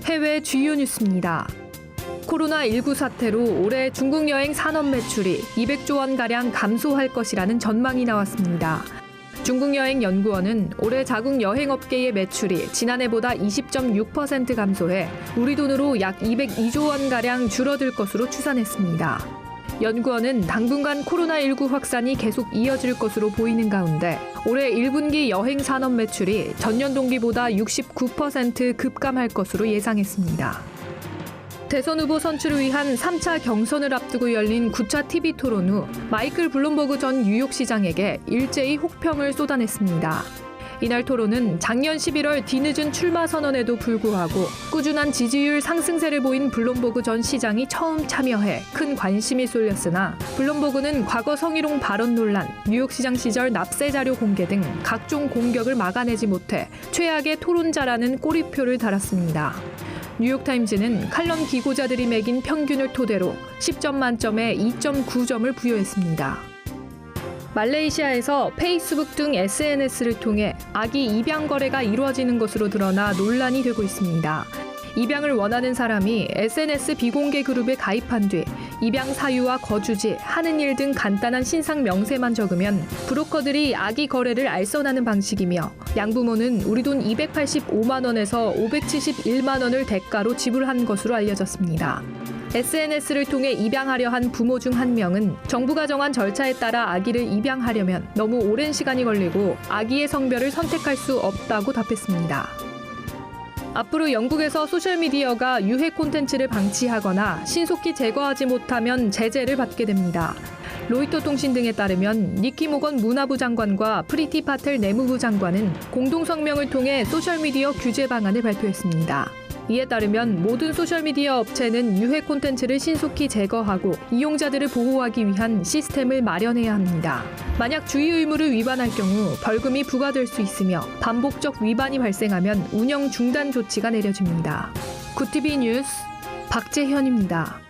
해외 주요 뉴스입니다. 코로나19 사태로 올해 중국 여행 산업 매출이 200조 원가량 감소할 것이라는 전망이 나왔습니다. 중국여행연구원은 올해 자국 여행업계의 매출이 지난해보다 20.6% 감소해 우리 돈으로 약 202조 원가량 줄어들 것으로 추산했습니다. 연구원은 당분간 코로나19 확산이 계속 이어질 것으로 보이는 가운데 올해 1분기 여행 산업 매출이 전년 동기보다 69% 급감할 것으로 예상했습니다. 대선 후보 선출을 위한 3차 경선을 앞두고 열린 9차 TV 토론 후 마이클 블룸버그 전 뉴욕시장에게 일제히 혹평을 쏟아냈습니다. 이날 토론은 작년 11월 뒤늦은 출마 선언에도 불구하고 꾸준한 지지율 상승세를 보인 블룸버그 전 시장이 처음 참여해 큰 관심이 쏠렸으나 블룸버그는 과거 성희롱 발언 논란, 뉴욕시장 시절 납세 자료 공개 등 각종 공격을 막아내지 못해 최악의 토론자라는 꼬리표를 달았습니다. 뉴욕타임즈는 칼럼 기고자들이 매긴 평균을 토대로 10점 만점에 2.9점을 부여했습니다. 말레이시아에서 페이스북 등 SNS를 통해 아기 입양 거래가 이루어지는 것으로 드러나 논란이 되고 있습니다. 입양을 원하는 사람이 SNS 비공개 그룹에 가입한 뒤 입양 사유와 거주지, 하는 일 등 간단한 신상 명세만 적으면 브로커들이 아기 거래를 알선하는 방식이며 양부모는 우리 돈 285만 원에서 571만 원을 대가로 지불한 것으로 알려졌습니다. SNS를 통해 입양하려 한 부모 중 한 명은 정부가 정한 절차에 따라 아기를 입양하려면 너무 오랜 시간이 걸리고 아기의 성별을 선택할 수 없다고 답했습니다. 앞으로 영국에서 소셜미디어가 유해 콘텐츠를 방치하거나 신속히 제거하지 못하면 제재를 받게 됩니다. 로이터 통신 등에 따르면 니키 모건 문화부 장관과 프리티 파텔 내무부 장관은 공동 성명을 통해 소셜미디어 규제 방안을 발표했습니다. 이에 따르면 모든 소셜미디어 업체는 유해 콘텐츠를 신속히 제거하고 이용자들을 보호하기 위한 시스템을 마련해야 합니다. 만약 주의 의무를 위반할 경우 벌금이 부과될 수 있으며 반복적 위반이 발생하면 운영 중단 조치가 내려집니다. 굿TV 뉴스 박재현입니다.